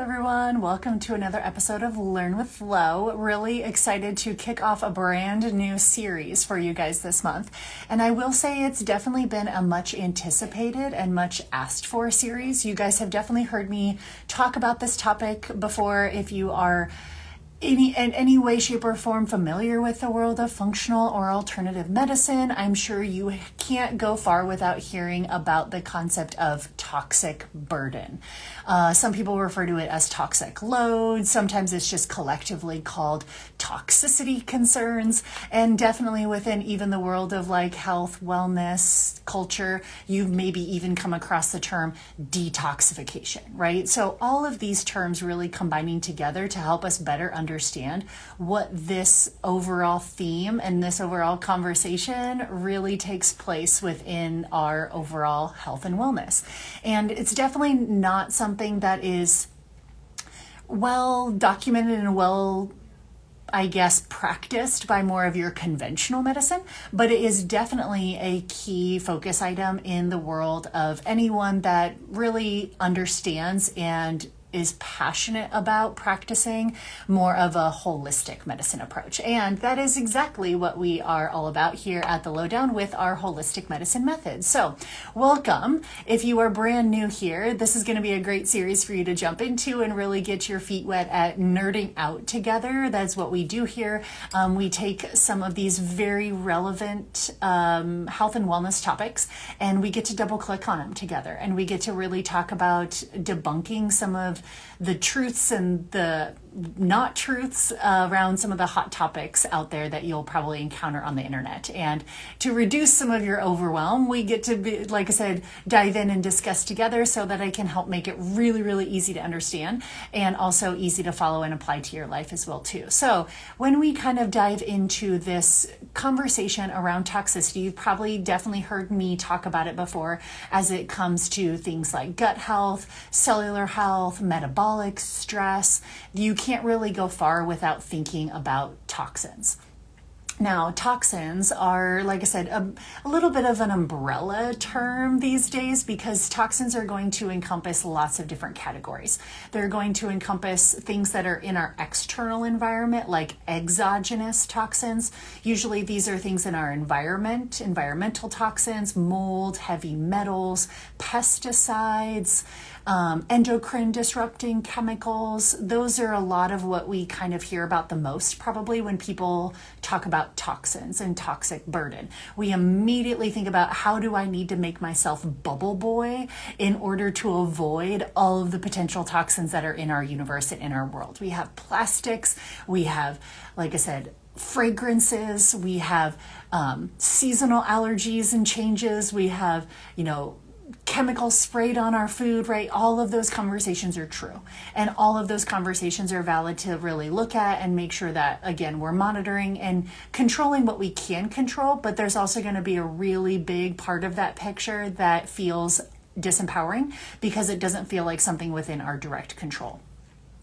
everyone. Welcome to another episode of Learn with Flo. Really excited to kick off a brand new series for you guys this month. And I will say it's definitely been a much anticipated and much asked for series. You guys have definitely heard me talk about this topic before. If you are in any way, shape, or form familiar with the world of functional or alternative medicine, I'm sure you can't go far without hearing about the concept of toxic burden. Some people refer to it as toxic load. Sometimes it's just collectively called toxicity concerns. And definitely within even the world of like health, wellness, culture, you've maybe even come across the term detoxification, right? So all of these terms really combining together to help us better understand what this overall theme and this overall conversation really takes place within our overall health and wellness. And it's definitely not something that is well documented and well, I guess, practiced by more of your conventional medicine, but it is definitely a key focus item in the world of anyone that really understands and is passionate about practicing more of a holistic medicine approach. And that is exactly what we are all about here at the Lowdown with our holistic medicine method. So welcome. If you are brand new here, this is going to be a great series for you to jump into and really get your feet wet at nerding out together. That's what we do here. We take some of these very relevant health and wellness topics and we get to double click on them together. And we get to really talk about debunking some of the truths and the not truths around some of the hot topics out there that you'll probably encounter on the internet. And to reduce some of your overwhelm, we get to be, like I said, dive in and discuss together so that I can help make it really, really easy to understand and also easy to follow and apply to your life as well too. So when we kind of dive into this conversation around toxicity, you've probably definitely heard me talk about it before as it comes to things like gut health, cellular health, metabolic stress. You can't really go far without thinking about toxins. Now, toxins are, like I said, a little bit of an umbrella term these days because toxins are going to encompass lots of different categories. They're going to encompass things that are in our external environment, like exogenous toxins. Usually these are things in our environment, environmental toxins, mold, heavy metals, pesticides, endocrine disrupting chemicals. Those are a lot of what we kind of hear about the most probably when people talk about toxins and toxic burden. We immediately think about how do I need to make myself bubble boy in order to avoid all of the potential toxins that are in our universe and in our world. We have plastics, we have, like I said, fragrances, we have seasonal allergies and changes, we have, chemicals sprayed on our food, right? All of those conversations are true. And all of those conversations are valid to really look at and make sure that, again, we're monitoring and controlling what we can control. But there's also going to be a really big part of that picture that feels disempowering because it doesn't feel like something within our direct control.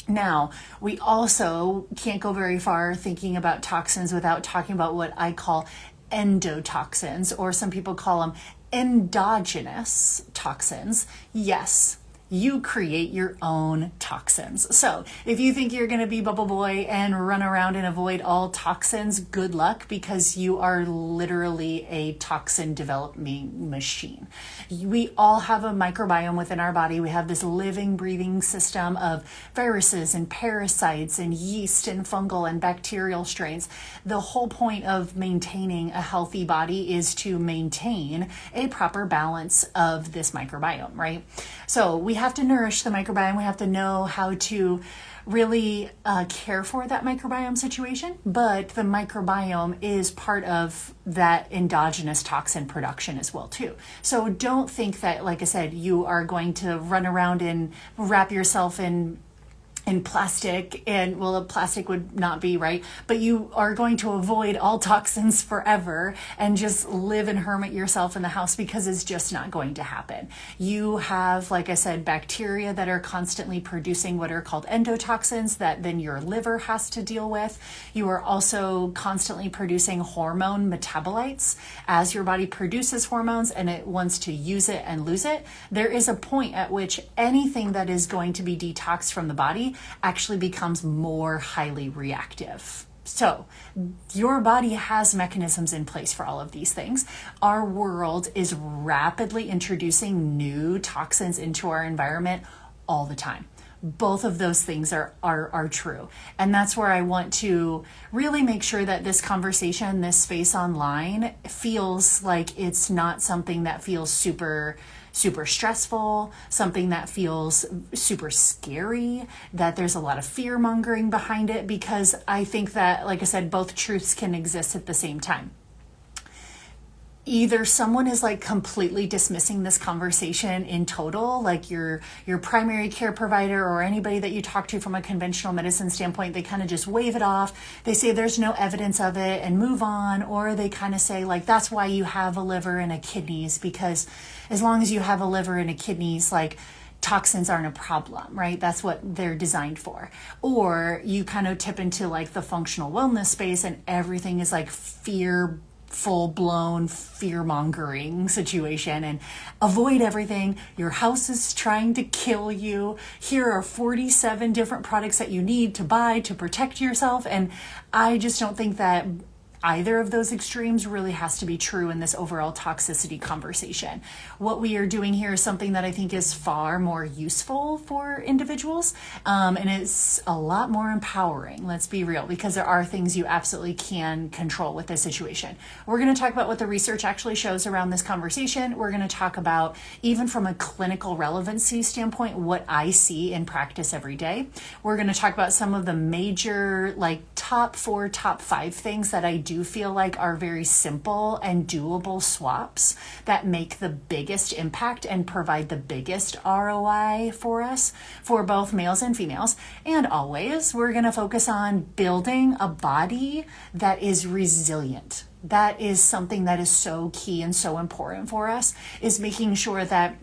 Now, we also can't go very far thinking about toxins without talking about what I call endotoxins, or some people call them endogenous toxins. Yes, you create your own toxins. So if you think you're going to be bubble boy and run around and avoid all toxins, good luck, because you are literally a toxin developing machine. We all have a microbiome within our body. We have this living, breathing system of viruses and parasites and yeast and fungal and bacterial strains. The whole point of maintaining a healthy body is to maintain a proper balance of this microbiome, right? So we have to nourish the microbiome. We have to know how to really care for that microbiome situation, but the microbiome is part of that endogenous toxin production as well too. So don't think that, like I said, you are going to run around and wrap yourself in and plastic, and well, plastic would not be right, but you are going to avoid all toxins forever and just live and hermit yourself in the house, because it's just not going to happen. You have, like I said, bacteria that are constantly producing what are called endotoxins that then your liver has to deal with. You are also constantly producing hormone metabolites. As your body produces hormones and it wants to use it and lose it, there is a point at which anything that is going to be detoxed from the body actually becomes more highly reactive. So your body has mechanisms in place for all of these things. Our world is rapidly introducing new toxins into our environment all the time. Both of those things are true. And that's where I want to really make sure that this conversation, this space online, feels like it's not something that feels super stressful, something that feels super scary, that there's a lot of fear mongering behind it, because I think that, like I said, both truths can exist at the same time. Either someone is like completely dismissing this conversation in total, like your primary care provider or anybody that you talk to from a conventional medicine standpoint, they kind of just wave it off. They say there's no evidence of it and move on, or they kind of say like, that's why you have a liver and a kidneys, because as long as you have a liver and a kidneys, like toxins aren't a problem, right? That's what they're designed for. Or you kind of tip into like the functional wellness space and everything is like full-blown fear-mongering situation, and avoid everything. Your house is trying to kill you. Here are 47 different products that you need to buy to protect yourself. And I just don't think that either of those extremes really has to be true in this overall toxicity conversation. What we are doing here is something that I think is far more useful for individuals, and it's a lot more empowering, let's be real, because there are things you absolutely can control with this situation. We're going to talk about what the research actually shows around this conversation. We're going to talk about, even from a clinical relevancy standpoint, what I see in practice every day. We're going to talk about some of the major, like top 4, top 5 things that I do feel like are very simple and doable swaps that make the biggest impact and provide the biggest ROI for us, for both males and females. And always, we're going to focus on building a body that is resilient. That is something that is so key and so important for us, is making sure that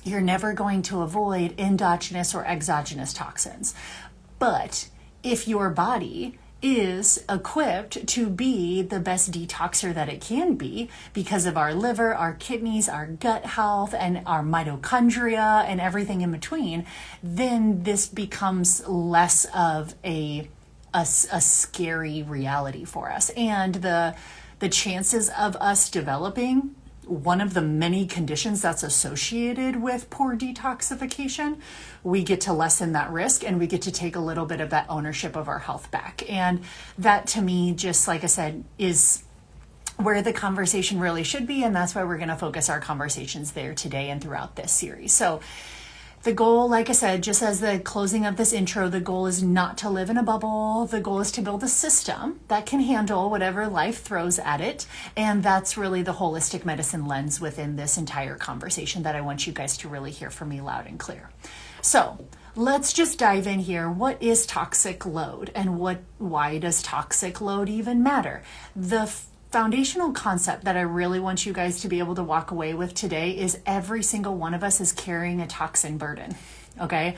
you're never going to avoid endogenous or exogenous toxins. But if your body is equipped to be the best detoxer that it can be, because of our liver, our kidneys, our gut health, and our mitochondria and everything in between, then this becomes less of a scary reality for us. And the chances of us developing one of the many conditions that's associated with poor detoxification, we get to lessen that risk, and we get to take a little bit of that ownership of our health back. And that, to me, just like I said, is where the conversation really should be. And that's why we're going to focus our conversations there today and throughout this series. So the goal, like I said, just as the closing of this intro, the goal is not to live in a bubble. The goal is to build a system that can handle whatever life throws at it. And that's really the holistic medicine lens within this entire conversation that I want you guys to really hear from me loud and clear. So let's just dive in here. What is toxic load, and why does toxic load even matter? The foundational concept that I really want you guys to be able to walk away with today is every single one of us is carrying a toxin burden, okay?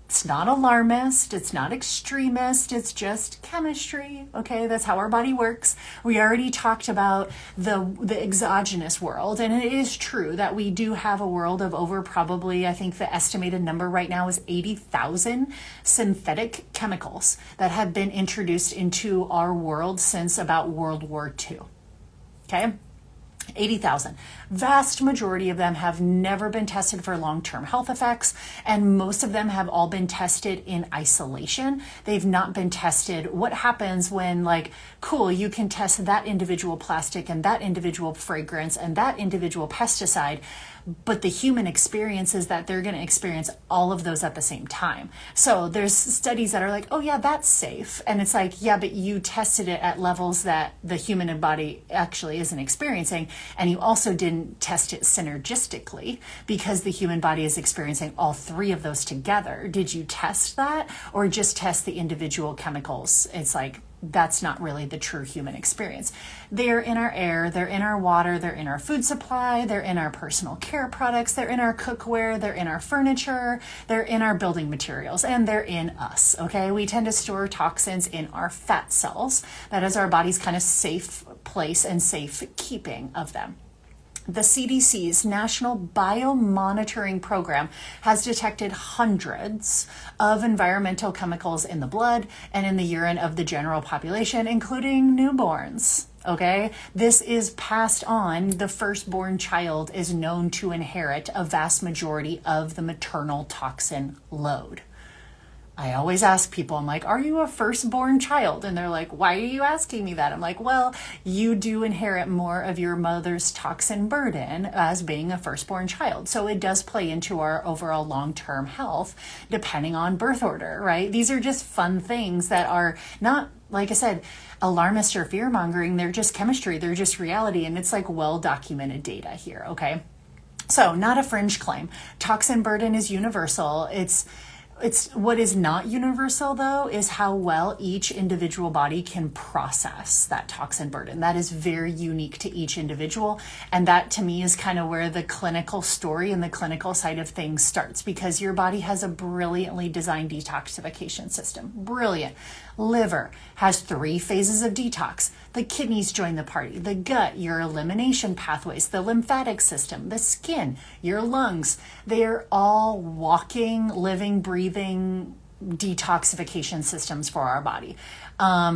It's not alarmist, it's not extremist, it's just chemistry, okay? That's how our body works. We already talked about the exogenous world, and it is true that we do have a world of over, probably, I think the estimated number right now is 80,000 synthetic chemicals that have been introduced into our world since about World War II, okay? 80,000. Vast majority of them have never been tested for long-term health effects, and most of them have all been tested in isolation. They've not been tested what happens when, like, cool, you can test that individual plastic and that individual fragrance and that individual pesticide, but the human experience is that they're going to experience all of those at the same time. So there's studies that are like, oh yeah, that's safe. And it's like, yeah, but you tested it at levels that the human body actually isn't experiencing. And you also didn't test it synergistically because the human body is experiencing all three of those together. Did you test that or just test the individual chemicals? It's like, that's not really the true human experience. They're in our air, they're in our water, they're in our food supply, they're in our personal care products, they're in our cookware, they're in our furniture, they're in our building materials, and they're in us, okay? We tend to store toxins in our fat cells. That is our body's kind of safe place and safe keeping of them. The CDC's National Biomonitoring Program has detected hundreds of environmental chemicals in the blood and in the urine of the general population, including newborns. Okay, this is passed on. The firstborn child is known to inherit a vast majority of the maternal toxin load. I always ask people, I'm like, are you a firstborn child? And they're like, why are you asking me that? I'm like, well, you do inherit more of your mother's toxin burden as being a firstborn child. So it does play into our overall long-term health, depending on birth order, right? These are just fun things that are not, like I said, alarmist or fear-mongering. They're just chemistry. They're just reality. And it's like well-documented data here, okay? So not a fringe claim. Toxin burden is universal. It's what is not universal, though, is how well each individual body can process that toxin burden. That is very unique to each individual. And that, to me, is kind of where the clinical story and the clinical side of things starts, because your body has a brilliantly designed detoxification system. Brilliant. Liver has 3 phases of detox. The kidneys join the party. The gut, your elimination pathways, the lymphatic system, the skin, your lungs. They're all walking, living, breathing detoxification systems for our body.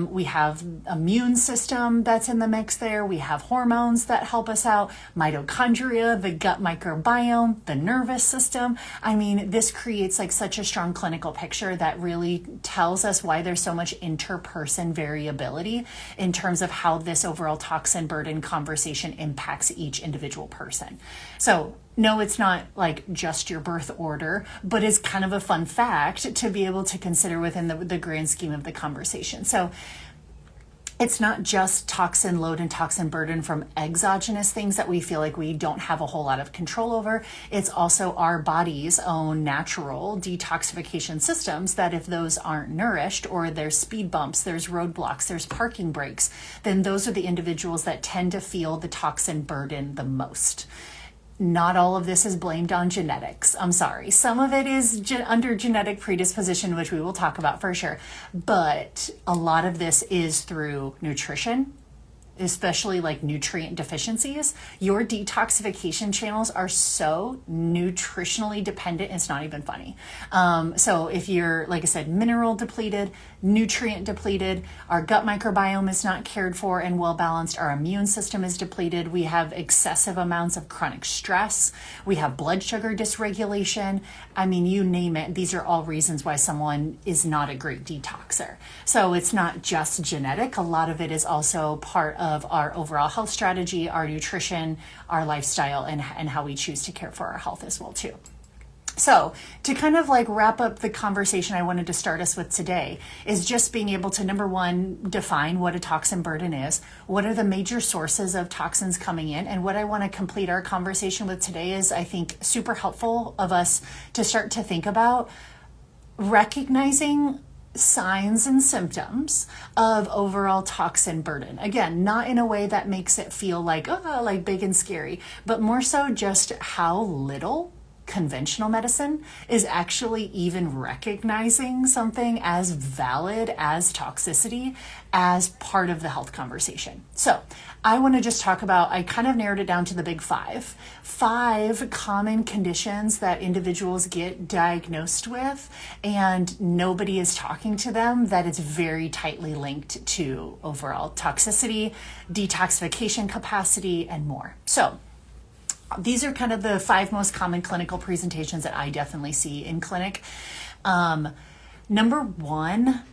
We have immune system that's in the mix there. We have hormones that help us out, mitochondria, the gut microbiome, the nervous system. I mean, this creates like such a strong clinical picture that really tells us why there's so much interperson variability in terms of how this overall toxin burden conversation impacts each individual person. So no, it's not like just your birth order, but it's kind of a fun fact to be able to consider within the grand scheme of the conversation. So it's not just toxin load and toxin burden from exogenous things that we feel like we don't have a whole lot of control over. It's also our body's own natural detoxification systems that if those aren't nourished, or there's speed bumps, there's roadblocks, there's parking brakes, then those are the individuals that tend to feel the toxin burden the most. Not all of this is blamed on genetics. I'm sorry. Some of it is under genetic predisposition, which we will talk about for sure. But a lot of this is through nutrition, especially like nutrient deficiencies. Your detoxification channels are so nutritionally dependent, it's not even funny. So if you're, like I said, mineral depleted, nutrient depleted, our gut microbiome is not cared for and well balanced, our immune system is depleted, we have excessive amounts of chronic stress, we have blood sugar dysregulation. I mean, you name it, these are all reasons why someone is not a great detoxer. So it's not just genetic. A lot of it is also part of our overall health strategy, our nutrition, our lifestyle, and how we choose to care for our health as well too. So to kind of like wrap up the conversation I wanted to start us with today is just being able to, number one, define what a toxin burden is, what are the major sources of toxins coming in, and what I want to complete our conversation with today is, I think, super helpful of us to start to think about recognizing signs and symptoms of overall toxin burden. Again, not in a way that makes it feel like, oh, like big and scary, but more so just how little conventional medicine is actually even recognizing something as valid as toxicity as part of the health conversation. So I want to just talk about, I kind of narrowed it down to the big five common conditions that individuals get diagnosed with, and nobody is talking to them, that it's very tightly linked to overall toxicity, detoxification capacity, and more. So these are kind of the 5 most common clinical presentations that I definitely see in clinic. Number 1,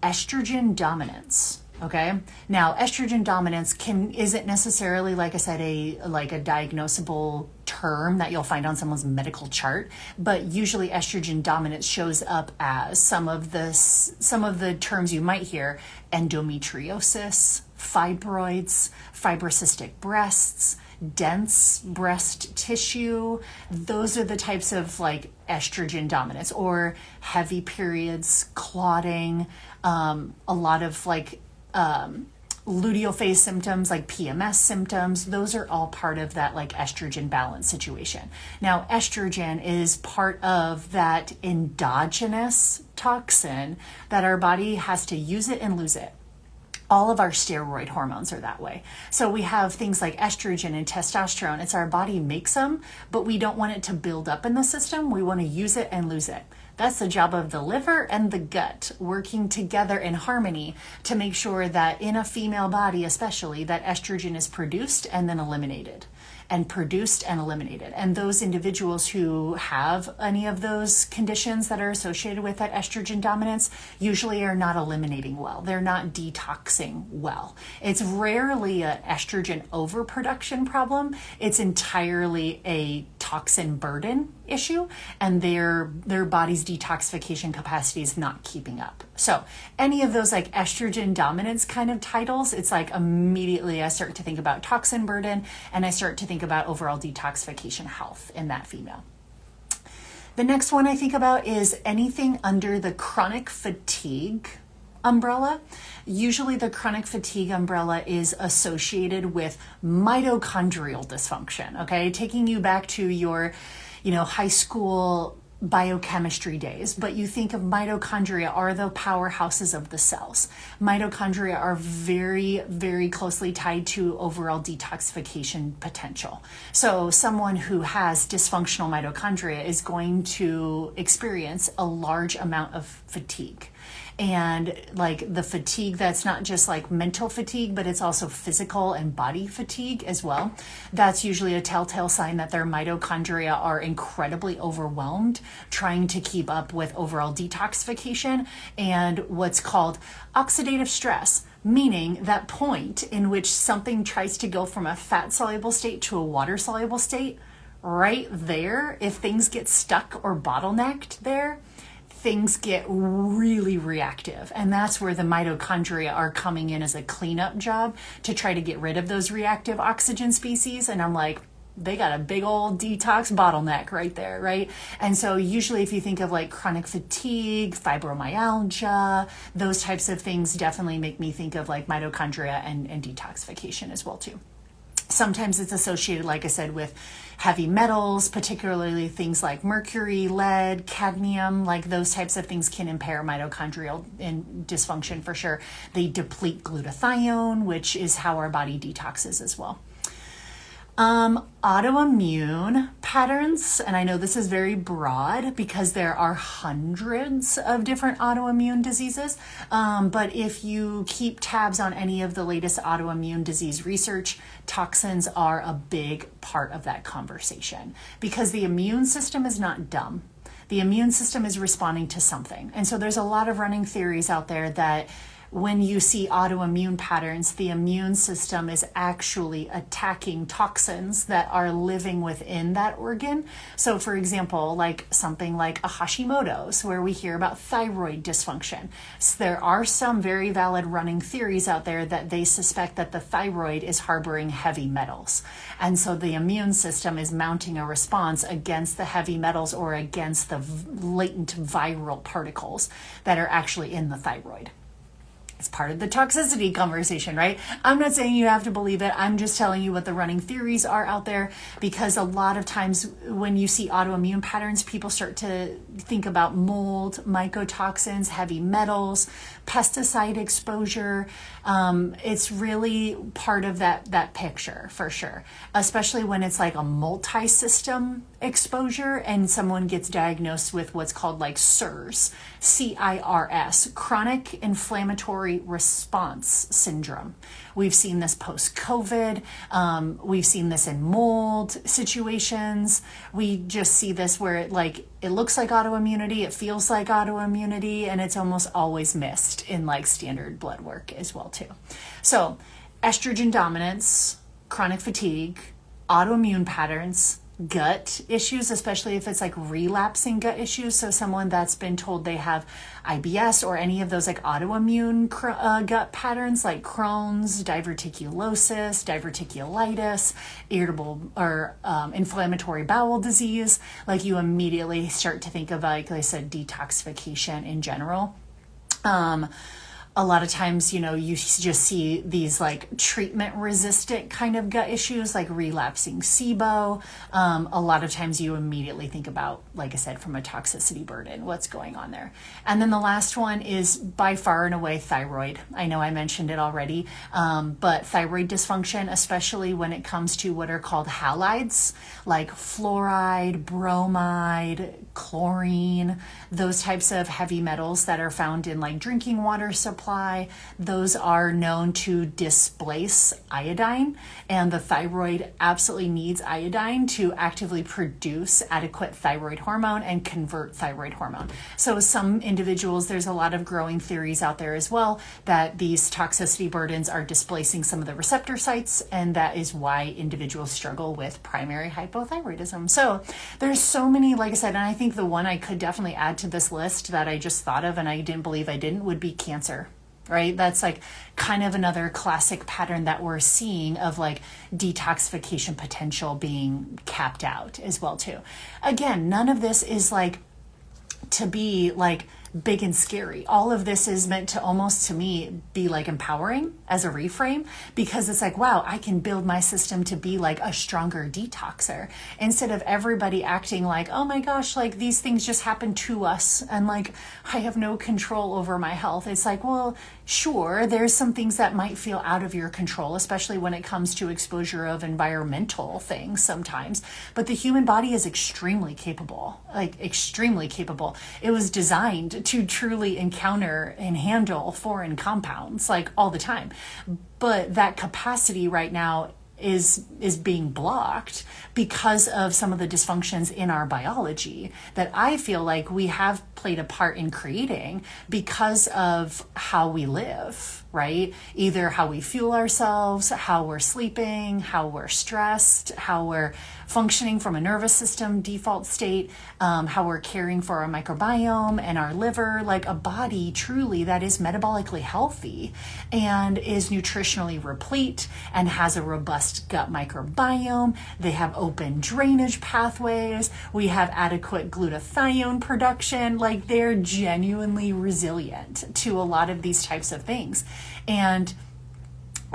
estrogen dominance. Okay. Now, estrogen dominance isn't necessarily, like I said, a diagnosable term that you'll find on someone's medical chart, but usually estrogen dominance shows up as some of the terms you might hear: endometriosis, fibroids, fibrocystic breasts, dense breast tissue. Those are the types of like estrogen dominance, or heavy periods, clotting, a lot of like luteal phase symptoms like PMS symptoms. Those are all part of that like estrogen balance situation. Now, estrogen is part of that endogenous toxin that our body has to use it and lose it. All of our steroid hormones are that way. So we have things like estrogen and testosterone. It's our body makes them, but we don't want it to build up in the system. We want to use it and lose it. That's the job of the liver and the gut, working together in harmony to make sure that in a female body especially, that estrogen is produced and then eliminated. And produced and eliminated. And those individuals who have any of those conditions that are associated with that estrogen dominance usually are not eliminating well. They're not detoxing well. It's rarely an estrogen overproduction problem. It's entirely a toxin burden issue, and their body's detoxification capacity is not keeping up. So any of those like estrogen dominance kind of titles, it's like immediately I start to think about toxin burden, and I start to think about overall detoxification health in that female. The next one I think about is anything under the chronic fatigue umbrella. Usually the chronic fatigue umbrella is associated with mitochondrial dysfunction, okay? Taking you back to your, high school biochemistry days, but you think of mitochondria are the powerhouses of the cells. Mitochondria are very, very closely tied to overall detoxification potential. So someone who has dysfunctional mitochondria is going to experience a large amount of fatigue. And like the fatigue, that's not just like mental fatigue, but it's also physical and body fatigue as well. That's usually a telltale sign that their mitochondria are incredibly overwhelmed, trying to keep up with overall detoxification and what's called oxidative stress, meaning that point in which something tries to go from a fat soluble state to a water soluble state. Right there, if things get stuck or bottlenecked there, things get really reactive. And that's where the mitochondria are coming in as a cleanup job to try to get rid of those reactive oxygen species. And I'm like, they got a big old detox bottleneck right there, right? And so usually if you think of like chronic fatigue, fibromyalgia, those types of things definitely make me think of like mitochondria and detoxification as well too. Sometimes it's associated, like I said, with heavy metals, particularly things like mercury, lead, cadmium, like those types of things can impair mitochondrial dysfunction for sure. They deplete glutathione, which is how our body detoxes as well. Autoimmune patterns, and I know this is very broad because there are hundreds of different autoimmune diseases, but if you keep tabs on any of the latest autoimmune disease research, toxins are a big part of that conversation because the immune system is not dumb. The immune system is responding to something. And so there's a lot of running theories out there that when you see autoimmune patterns, the immune system is actually attacking toxins that are living within that organ. So for example, like something like a Hashimoto's, where we hear about thyroid dysfunction. So there are some very valid running theories out there that they suspect that the thyroid is harboring heavy metals. And so the immune system is mounting a response against the heavy metals or against the latent viral particles that are actually in the thyroid. It's part of the toxicity conversation, right? I'm not saying you have to believe it. I'm just telling you what the running theories are out there, because a lot of times when you see autoimmune patterns, people start to think about mold, mycotoxins, heavy metals, pesticide exposure. It's really part of that picture for sure, especially when it's like a multi-system exposure and someone gets diagnosed with what's called like CIRS, CIRS, chronic inflammatory inflammatory response syndrome. We've seen this post-COVID. We've seen this in mold situations. We just see this where it looks like autoimmunity, it feels like autoimmunity, and it's almost always missed in like standard blood work as well too. So estrogen dominance, chronic fatigue, autoimmune patterns, gut issues, especially if it's like relapsing gut issues. So someone that's been told they have IBS or any of those like autoimmune gut patterns like Crohn's, diverticulosis, diverticulitis, irritable or inflammatory bowel disease, like you immediately start to think of, like I said, detoxification in general. A lot of times, you just see these like treatment resistant kind of gut issues like relapsing SIBO. A lot of times you immediately think about, like I said, from a toxicity burden, what's going on there. And then the last one is by far and away thyroid. I know I mentioned it already, but thyroid dysfunction, especially when it comes to what are called halides, like fluoride, bromide, chlorine, those types of heavy metals that are found in like drinking water supply, those are known to displace iodine, and the thyroid absolutely needs iodine to actively produce adequate thyroid hormone and convert thyroid hormone. So some individuals, there's a lot of growing theories out there as well that these toxicity burdens are displacing some of the receptor sites, and that is why individuals struggle with primary hypothyroidism. So there's so many, like I said, and I think the one I could definitely add to this list that I just thought of and I didn't believe I didn't would be cancer, right? That's like kind of another classic pattern that we're seeing of like detoxification potential being capped out as well too. Again, none of this is like to be like big and scary. All of this is meant to almost, to me, be like empowering as a reframe, because it's like, wow, I can build my system to be like a stronger detoxer, instead of everybody acting like, oh my gosh, like these things just happen to us and like I have no control over my health. It's like, well, sure, there's some things that might feel out of your control, especially when it comes to exposure of environmental things sometimes, but the human body is extremely capable, like extremely capable. It was designed to truly encounter and handle foreign compounds like all the time. But that capacity right now is being blocked because of some of the dysfunctions in our biology that I feel like we have played a part in creating because of how we live, right? Either how we fuel ourselves, how we're sleeping, how we're stressed, how we're functioning from a nervous system default state, how we're caring for our microbiome and our liver, like a body truly that is metabolically healthy and is nutritionally replete and has a robust gut microbiome. They have open drainage pathways. We have adequate glutathione production. Like they're genuinely resilient to a lot of these types of things. And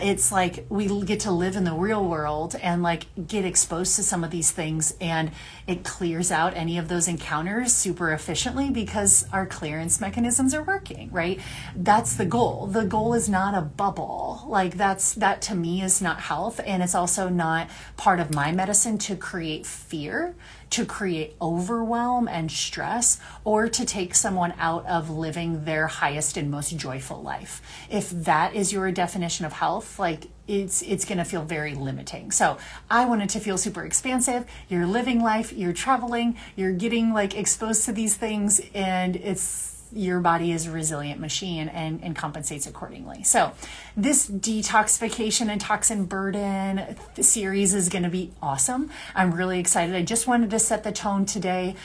it's like we get to live in the real world and like get exposed to some of these things, and it clears out any of those encounters super efficiently because our clearance mechanisms are working, right? That's the goal. The goal is not a bubble. Like that to me is not health, and it's also not part of my medicine to create fear, to create overwhelm and stress, or to take someone out of living their highest and most joyful life. If that is your definition of health, like it's going to feel very limiting. So I want it to feel super expansive. You're living life, you're traveling, you're getting like exposed to these things, and your body is a resilient machine and compensates accordingly. So this detoxification and toxin burden series is going to be awesome. I'm really excited. I just wanted to set the tone today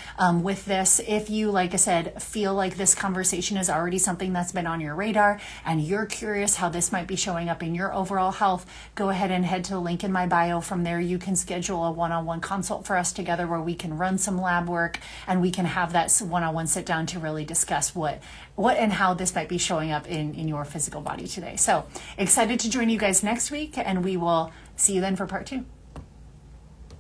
with this. If you, like I said, feel like this conversation is already something that's been on your radar and you're curious how this might be showing up in your overall health, go ahead and head to the link in my bio. From there, you can schedule a one-on-one consult for us together where we can run some lab work and we can have that one-on-one sit down to really discuss what and how this might be showing up in your physical body today. So excited to join you guys next week, and we will see you then for part 2.